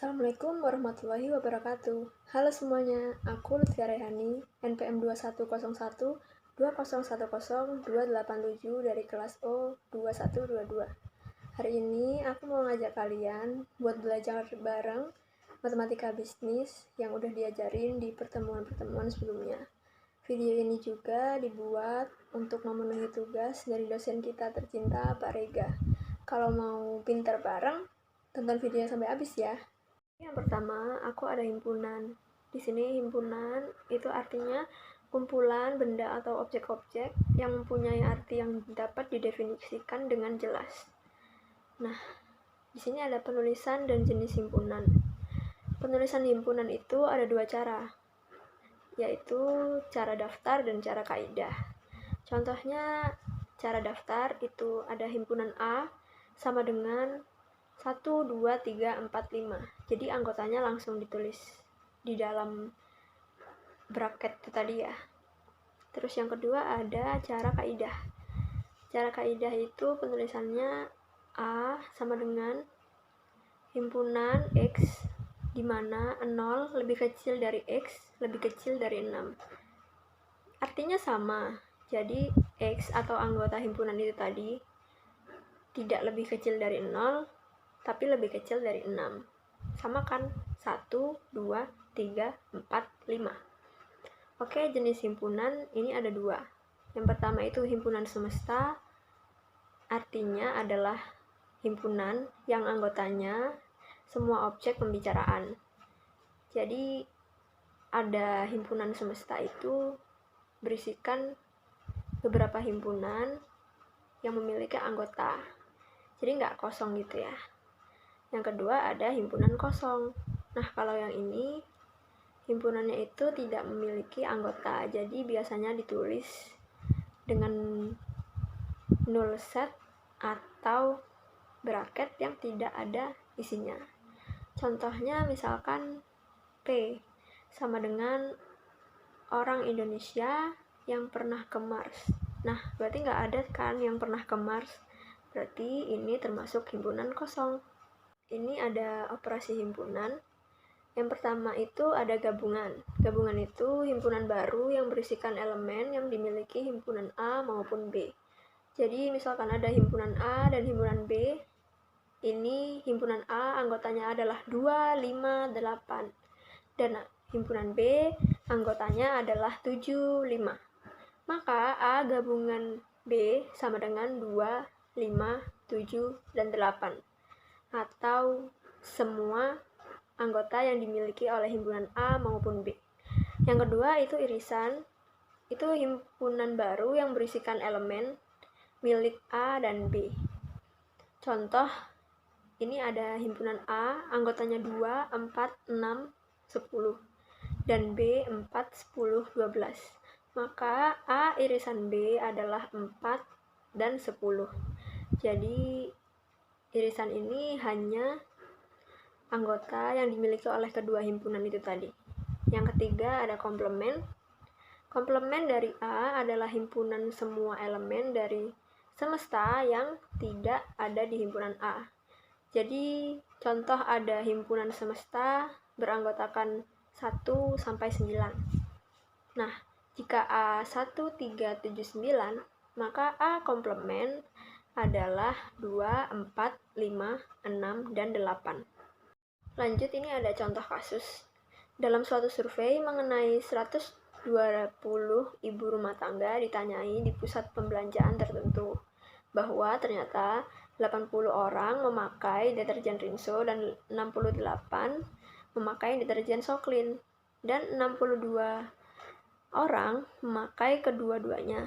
Assalamualaikum warahmatullahi wabarakatuh. Halo semuanya, aku Lutfia Rehani, NPM 2101201028 dari kelas O 2122. Hari ini aku mau ngajak kalian buat belajar bareng matematika bisnis yang udah diajarin di pertemuan-pertemuan sebelumnya. Video ini juga dibuat untuk memenuhi tugas dari dosen kita tercinta, Pak Rega. Kalau mau pintar bareng, tonton videonya sampai habis ya. Yang pertama, aku ada himpunan. Di sini himpunan itu artinya kumpulan benda atau objek-objek yang mempunyai arti yang dapat didefinisikan dengan jelas. Nah, di sini ada penulisan dan jenis himpunan. Penulisan himpunan itu ada dua cara, yaitu cara daftar dan cara kaidah. Contohnya, cara daftar itu ada himpunan A sama dengan 1, 2, 3, 4, 5. Jadi anggotanya langsung ditulis di dalam bracket itu tadi ya. Terus yang kedua ada cara kaidah. Cara kaidah itu penulisannya A sama dengan himpunan X, di mana 0 lebih kecil dari X, lebih kecil dari 6. Artinya sama. Jadi X atau anggota himpunan itu tadi tidak lebih kecil dari 0, tapi lebih kecil dari 6. Sama kan? 1, 2, 3, 4, 5. Oke, jenis himpunan ini ada dua. Yang pertama itu himpunan semesta, artinya adalah himpunan yang anggotanya semua objek pembicaraan. Jadi ada himpunan semesta itu berisikan beberapa himpunan yang memiliki anggota. Jadi nggak kosong gitu ya. Yang kedua ada himpunan kosong. Nah, kalau yang ini himpunannya itu tidak memiliki anggota, jadi biasanya ditulis dengan null set atau bracket yang tidak ada isinya. Contohnya misalkan P sama dengan orang Indonesia yang pernah ke Mars. Nah, berarti nggak ada kan yang pernah ke Mars. Berarti ini termasuk himpunan kosong. Ini ada operasi himpunan. Yang pertama itu ada gabungan. Gabungan itu himpunan baru yang berisikan elemen yang dimiliki himpunan A maupun B. Jadi misalkan ada himpunan A dan himpunan B. Ini himpunan A anggotanya adalah 2, 5, 8. Dan himpunan B anggotanya adalah 7, 5. Maka A gabungan B sama dengan 2, 5, 7, dan 8. Atau semua anggota yang dimiliki oleh himpunan A maupun B. Yang kedua itu irisan. Itu himpunan baru yang berisikan elemen milik A dan B. Contoh, ini ada himpunan A, anggotanya 2, 4, 6, 10. Dan B 4, 10, 12. Maka A irisan B adalah 4 dan 10. Jadi irisan ini hanya anggota yang dimiliki oleh kedua himpunan itu tadi. Yang ketiga ada komplement. Komplement dari A adalah himpunan semua elemen dari semesta yang tidak ada di himpunan A. Jadi contoh ada himpunan semesta beranggotakan 1 sampai 9. Nah, jika A 1, 3, 7, 9, maka A komplement adalah 2, 4, 5, 6, dan 8. Lanjut, ini ada contoh kasus. Dalam suatu survei mengenai 120 ibu rumah tangga ditanyai di pusat pembelanjaan tertentu, bahwa ternyata 80 orang memakai deterjen Rinso dan 68 memakai deterjen Soklin, dan 62 orang memakai kedua-duanya.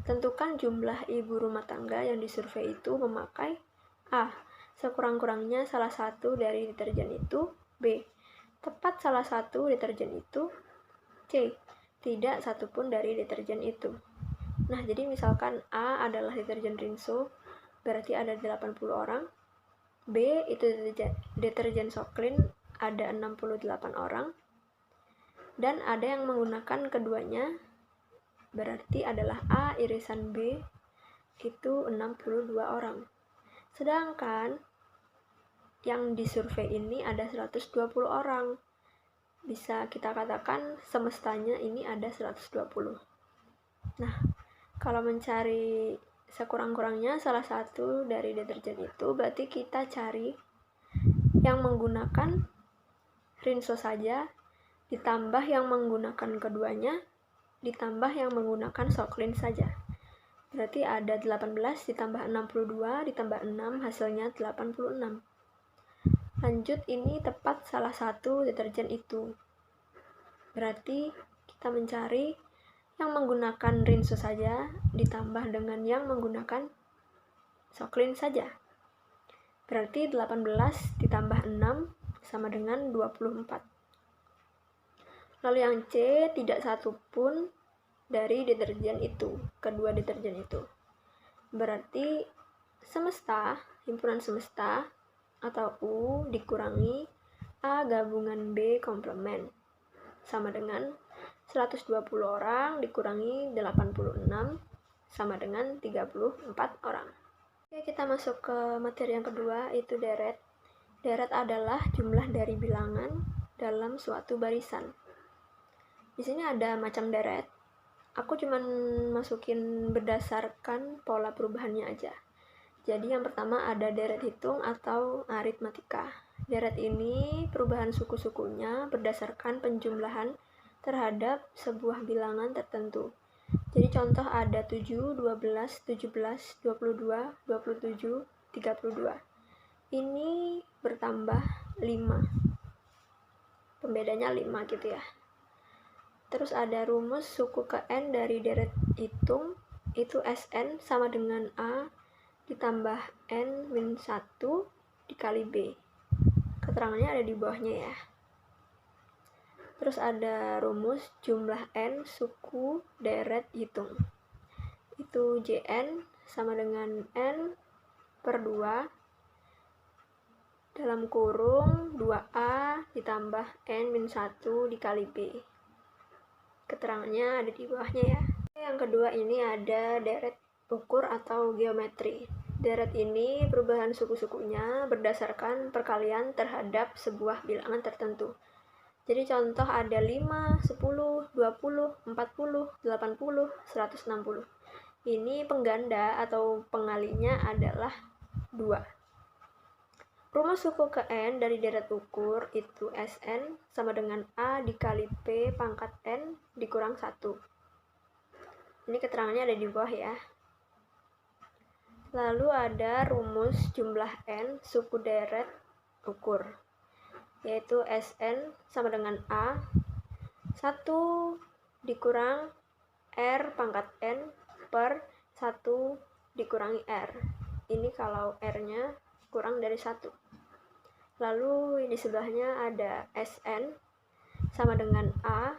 Tentukan jumlah ibu rumah tangga yang disurvei itu memakai A. Sekurang-kurangnya salah satu dari deterjen itu. B. Tepat salah satu deterjen itu. C. Tidak satupun dari deterjen itu. Nah, jadi misalkan A adalah deterjen Rinso, berarti ada 80 orang. B itu deterjen Soklin, ada 68 orang. Dan ada yang menggunakan keduanya, berarti adalah A irisan B itu 62 orang. Sedangkan yang disurvei ini ada 120 orang. Bisa kita katakan semestanya ini ada 120. Nah, kalau mencari sekurang-kurangnya salah satu dari deterjen itu, berarti kita cari yang menggunakan rinso saja, ditambah yang menggunakan keduanya, ditambah yang menggunakan Soklin saja. Berarti ada 18 ditambah 62 ditambah 6, hasilnya 86. Lanjut, ini tepat salah satu deterjen itu. Berarti kita mencari yang menggunakan rinso saja ditambah dengan yang menggunakan Soklin saja. Berarti 18 ditambah 6 sama dengan 24. Lalu yang C, tidak satu pun dari deterjen itu, kedua deterjen itu. Berarti semesta, himpunan semesta atau U dikurangi A gabungan B komplement sama dengan 120 orang dikurangi 86 sama dengan 34 orang. Oke, kita masuk ke materi yang kedua, itu deret. Deret adalah jumlah dari bilangan dalam suatu barisan. Di sini ada macam deret. Aku cuman masukin berdasarkan pola perubahannya aja. Jadi yang pertama ada deret hitung atau aritmatika. Deret ini perubahan suku-sukunya berdasarkan penjumlahan terhadap sebuah bilangan tertentu. Jadi contoh ada 7, 12, 17, 22, 27, 32. Ini bertambah 5. Pembedanya 5 gitu ya. Terus ada rumus suku ke N dari deret hitung, itu Sn sama dengan A ditambah N-1 dikali B. Keterangannya ada di bawahnya ya. Terus ada rumus jumlah N suku deret hitung. Itu Jn sama dengan N per 2 dalam kurung 2A ditambah N-1 dikali B. Keterangannya ada di bawahnya ya. Yang kedua ini ada deret ukur atau geometri. Deret ini perubahan suku-sukunya berdasarkan perkalian terhadap sebuah bilangan tertentu. Jadi contoh ada 5, 10, 20, 40, 80, 160. Ini pengganda atau pengalinya adalah 2. Rumus suku ke N dari deret ukur itu Sn sama dengan A dikali P pangkat N dikurang 1. Ini keterangannya ada di bawah ya. Lalu ada rumus jumlah N suku deret ukur, yaitu Sn sama dengan A 1 dikurang R pangkat N per 1 dikurangi R. Ini kalau R-nya kurang dari 1. Lalu di sebelahnya ada Sn sama dengan A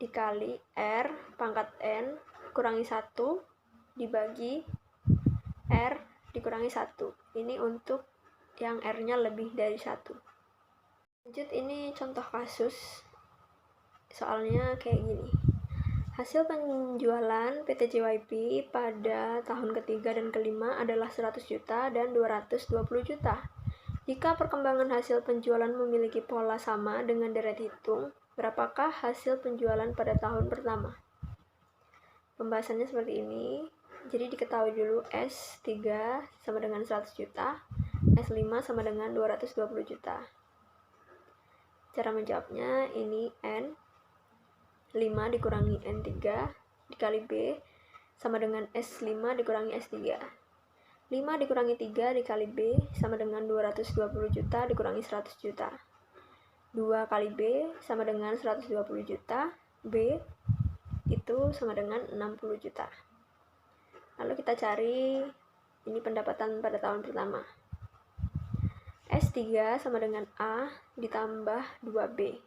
dikali R pangkat N kurangi 1 dibagi R dikurangi 1. Ini untuk yang R-nya lebih dari 1. Lanjut, ini contoh kasus. Soalnya kayak gini. Hasil penjualan PT JYP pada tahun ketiga dan kelima adalah 100 juta dan 220 juta. Jika perkembangan hasil penjualan memiliki pola sama dengan deret hitung, berapakah hasil penjualan pada tahun pertama? Pembahasannya seperti ini. Jadi diketahui dulu S3 sama dengan 100 juta, S5 sama dengan 220 juta. Cara menjawabnya ini N 5 dikurangi N3 dikali B sama dengan S5 dikurangi S3. 5 dikurangi 3 dikali B sama dengan 220 juta dikurangi 100 juta. 2 kali B sama dengan 120 juta, B itu sama dengan 60 juta. Lalu kita cari ini pendapatan pada tahun pertama. S3 sama dengan A ditambah 2B.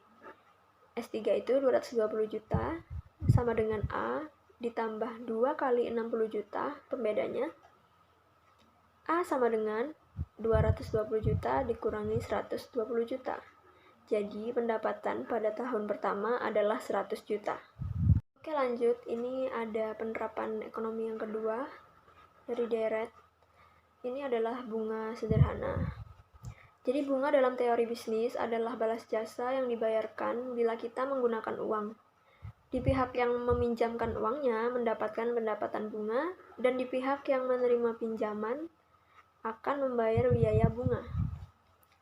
S3 itu 220 juta sama dengan A ditambah 2 kali 60 juta, pembedanya. A sama dengan 220 juta dikurangi 120 juta. Jadi pendapatan pada tahun pertama adalah 100 juta. Oke, lanjut. Ini ada penerapan ekonomi yang kedua dari deret. Ini adalah bunga sederhana. Jadi bunga dalam teori bisnis adalah balas jasa yang dibayarkan bila kita menggunakan uang. Di pihak yang meminjamkan uangnya mendapatkan pendapatan bunga, dan di pihak yang menerima pinjaman akan membayar biaya bunga.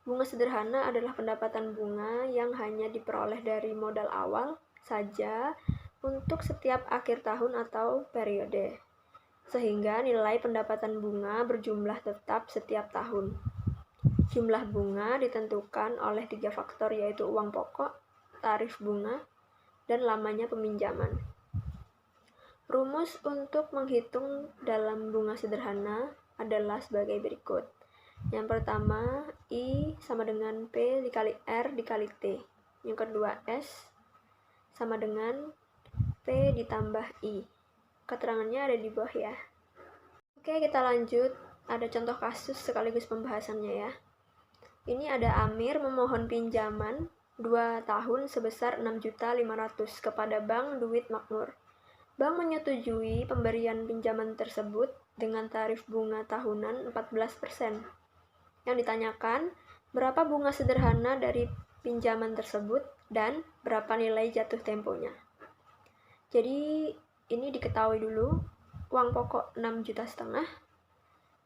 Bunga sederhana adalah pendapatan bunga yang hanya diperoleh dari modal awal saja untuk setiap akhir tahun atau periode, sehingga nilai pendapatan bunga berjumlah tetap setiap tahun. Jumlah bunga ditentukan oleh 3 faktor, yaitu uang pokok, tarif bunga, dan lamanya peminjaman. Rumus untuk menghitung dalam bunga sederhana adalah sebagai berikut. Yang pertama, I sama dengan P dikali R dikali T. Yang kedua, S sama dengan P ditambah I. Keterangannya ada di bawah ya. Oke, kita lanjut. Ada contoh kasus sekaligus pembahasannya ya. Ini ada Amir memohon pinjaman 2 tahun sebesar 6.500.000 kepada Bank Duit Makmur. Bank menyetujui pemberian pinjaman tersebut dengan tarif bunga tahunan 14%. Yang ditanyakan, berapa bunga sederhana dari pinjaman tersebut dan berapa nilai jatuh temponya. Jadi ini diketahui dulu, uang pokok 6,5 juta,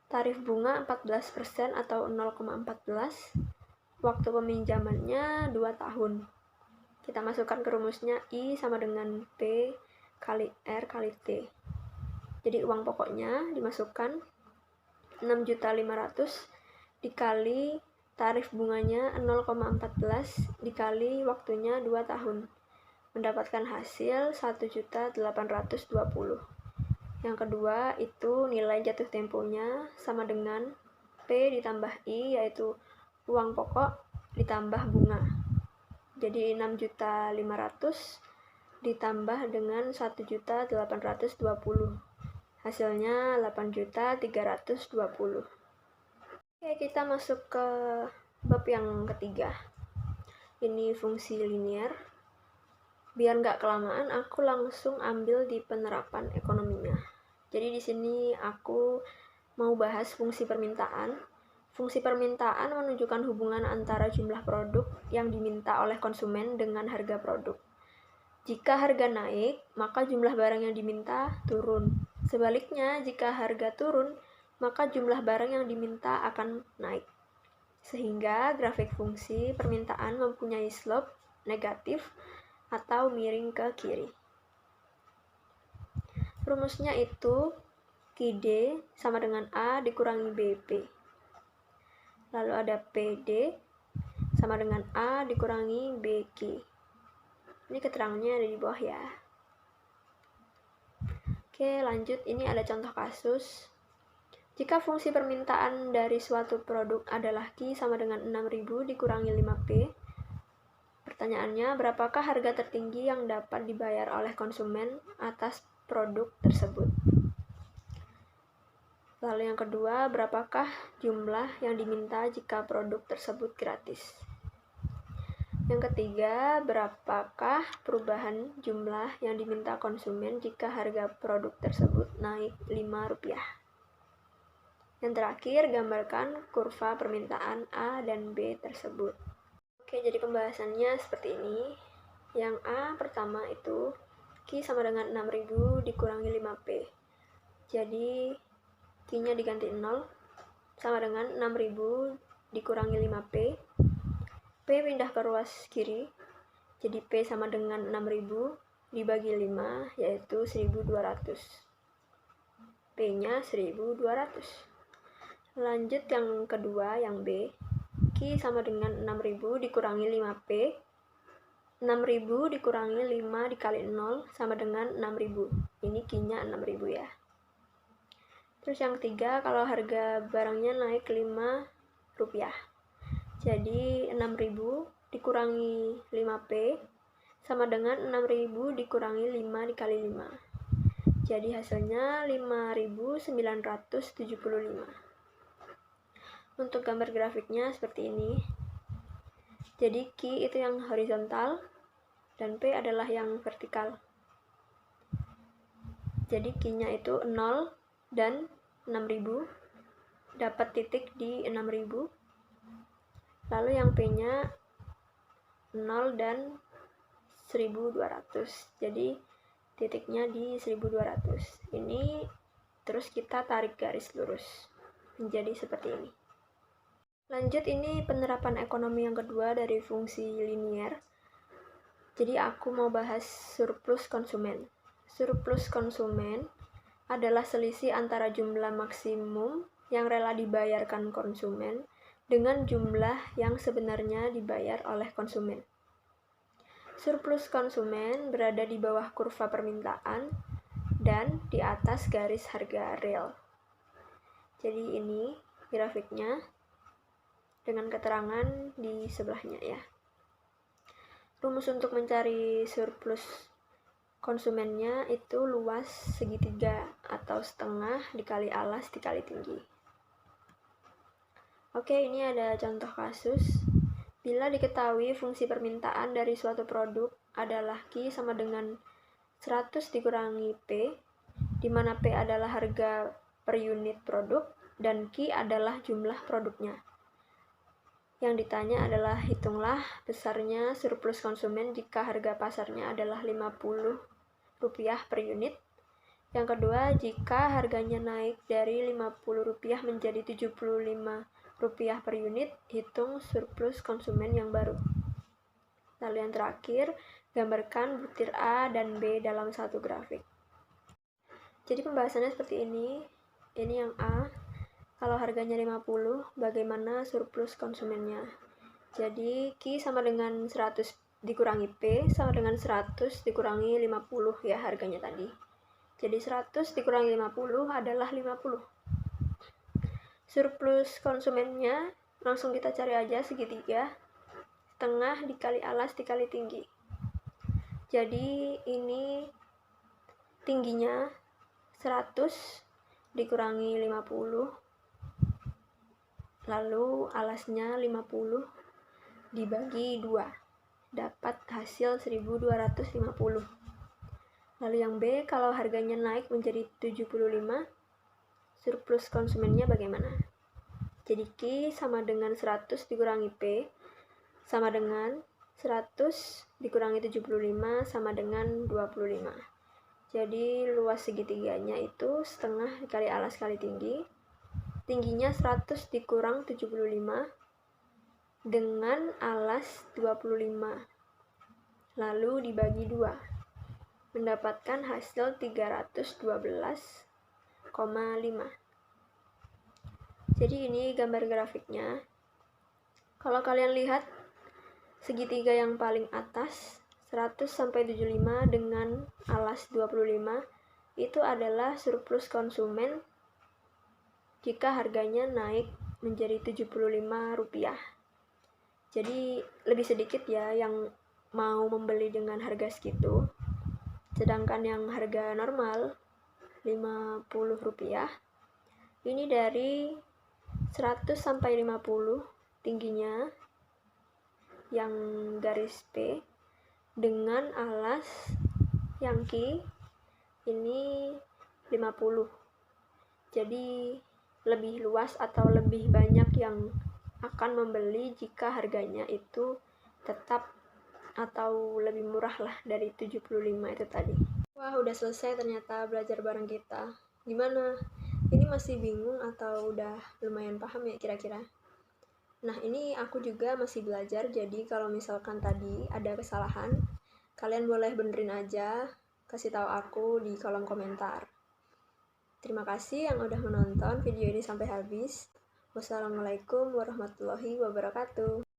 tarif bunga 14% atau 0,14, waktu peminjamannya 2 tahun. Kita masukkan ke rumusnya, I sama dengan P kali R kali T. Jadi uang pokoknya dimasukkan 6.500.000 dikali tarif bunganya 0,14 dikali waktunya 2 tahun. Mendapatkan hasil 1.820.000. Yang kedua itu nilai jatuh temponya sama dengan P ditambah I, yaitu uang pokok ditambah bunga. Jadi 6.500.000 ditambah dengan 1.820. Hasilnya 8.320.000. Oke, kita masuk ke bab yang ketiga. Ini fungsi linier. Biar nggak kelamaan, aku langsung ambil di penerapan ekonominya. Jadi di sini aku mau bahas fungsi permintaan. Fungsi permintaan menunjukkan hubungan antara jumlah produk yang diminta oleh konsumen dengan harga produk. Jika harga naik, maka jumlah barang yang diminta turun. Sebaliknya, jika harga turun, maka jumlah barang yang diminta akan naik. Sehingga grafik fungsi permintaan mempunyai slope negatif atau miring ke kiri. Rumusnya itu QD sama dengan A dikurangi BP. Lalu ada PD sama dengan A dikurangi BQ. Ini keterangannya ada di bawah ya. Oke, lanjut. Ini ada contoh kasus. Jika fungsi permintaan dari suatu produk adalah Q sama dengan 6.000 dikurangi 5P, pertanyaannya, berapakah harga tertinggi yang dapat dibayar oleh konsumen atas produk tersebut? Lalu yang kedua, berapakah jumlah yang diminta jika produk tersebut gratis? Yang ketiga, berapakah perubahan jumlah yang diminta konsumen jika harga produk tersebut naik Rp5? Yang terakhir, gambarkan kurva permintaan A dan B tersebut. Oke, jadi pembahasannya seperti ini. Yang A pertama itu Q sama dengan 6.000 dikurangi 5P. Jadi Q-nya diganti 0 sama dengan 6.000 dikurangi 5P. P pindah ke ruas kiri. Jadi P sama dengan 6.000 dibagi 5, yaitu 1.200. P-nya 1.200. Lanjut yang kedua, yang B. Q sama dengan 6.000 dikurangi 5P. 6.000 dikurangi 5 dikali 0 sama dengan 6.000. Ini Q-nya 6.000 ya. Terus yang ketiga, kalau harga barangnya naik Rp5. Jadi 6.000 dikurangi 5P sama dengan 6.000 dikurangi 5 dikali 5. Jadi hasilnya 5.975. Untuk gambar grafiknya seperti ini. Jadi Q itu yang horizontal dan P adalah yang vertikal. Jadi Q-nya itu 0 dan 6.000. Dapat titik di 6.000. Lalu yang P-nya 0 dan 1200. Jadi titiknya di 1200. Ini terus kita tarik garis lurus menjadi seperti ini. Lanjut, ini penerapan ekonomi yang kedua dari fungsi linier. Jadi aku mau bahas surplus konsumen. Surplus konsumen adalah selisih antara jumlah maksimum yang rela dibayarkan konsumen dengan jumlah yang sebenarnya dibayar oleh konsumen. Surplus konsumen berada di bawah kurva permintaan dan di atas garis harga real. Jadi ini grafiknya dengan keterangan di sebelahnya ya. Rumus untuk mencari surplus konsumennya itu luas segitiga atau setengah dikali alas dikali tinggi. Oke, ini ada contoh kasus. Bila diketahui fungsi permintaan dari suatu produk adalah Q sama dengan 100 dikurangi P, di mana P adalah harga per unit produk dan Q adalah jumlah produknya. Yang ditanya adalah hitunglah besarnya surplus konsumen jika harga pasarnya adalah Rp50 per unit. Yang kedua, jika harganya naik dari Rp50 menjadi Rp75 per unit, hitung surplus konsumen yang baru. Lalu yang terakhir, gambarkan butir A dan B dalam satu grafik. Jadi pembahasannya seperti ini. Ini yang A. Kalau harganya 50, bagaimana surplus konsumennya? Jadi Q sama dengan 100 dikurangi P sama dengan 100 dikurangi 50 ya harganya tadi. Jadi 100 dikurangi 50 adalah 50. Surplus konsumennya langsung kita cari aja segitiga. Setengah dikali alas dikali tinggi. Jadi ini tingginya 100 dikurangi 50. Lalu alasnya 50 dibagi 2, dapat hasil 1250. Lalu yang B, kalau harganya naik menjadi 75, surplus konsumennya bagaimana? Jadi Q sama dengan 100 dikurangi P, sama dengan 100 dikurangi 75 sama dengan 25. Jadi luas segitiganya itu setengah dikali alas kali tinggi. Tingginya 100 dikurang 75 dengan alas 25. Lalu dibagi 2. Mendapatkan hasil 312,5. Jadi ini gambar grafiknya. Kalau kalian lihat segitiga yang paling atas 100 sampai 75 dengan alas 25 itu adalah surplus konsumen jika harganya naik menjadi Rp75. Jadi lebih sedikit ya yang mau membeli dengan harga segitu. Sedangkan yang harga normal Rp50, ini dari 100 sampai 50 tingginya yang garis P dengan alas yang Q ini 50. Jadi lebih luas atau lebih banyak yang akan membeli jika harganya itu tetap atau lebih murah lah dari 75 itu tadi. Wah, udah selesai ternyata belajar bareng kita. Gimana? Ini masih bingung atau udah lumayan paham ya kira-kira? Nah, ini aku juga masih belajar, jadi kalau misalkan tadi ada kesalahan, kalian boleh benerin aja, kasih tahu aku di kolom komentar. Terima kasih yang udah menonton video ini sampai habis. Wassalamualaikum warahmatullahi wabarakatuh.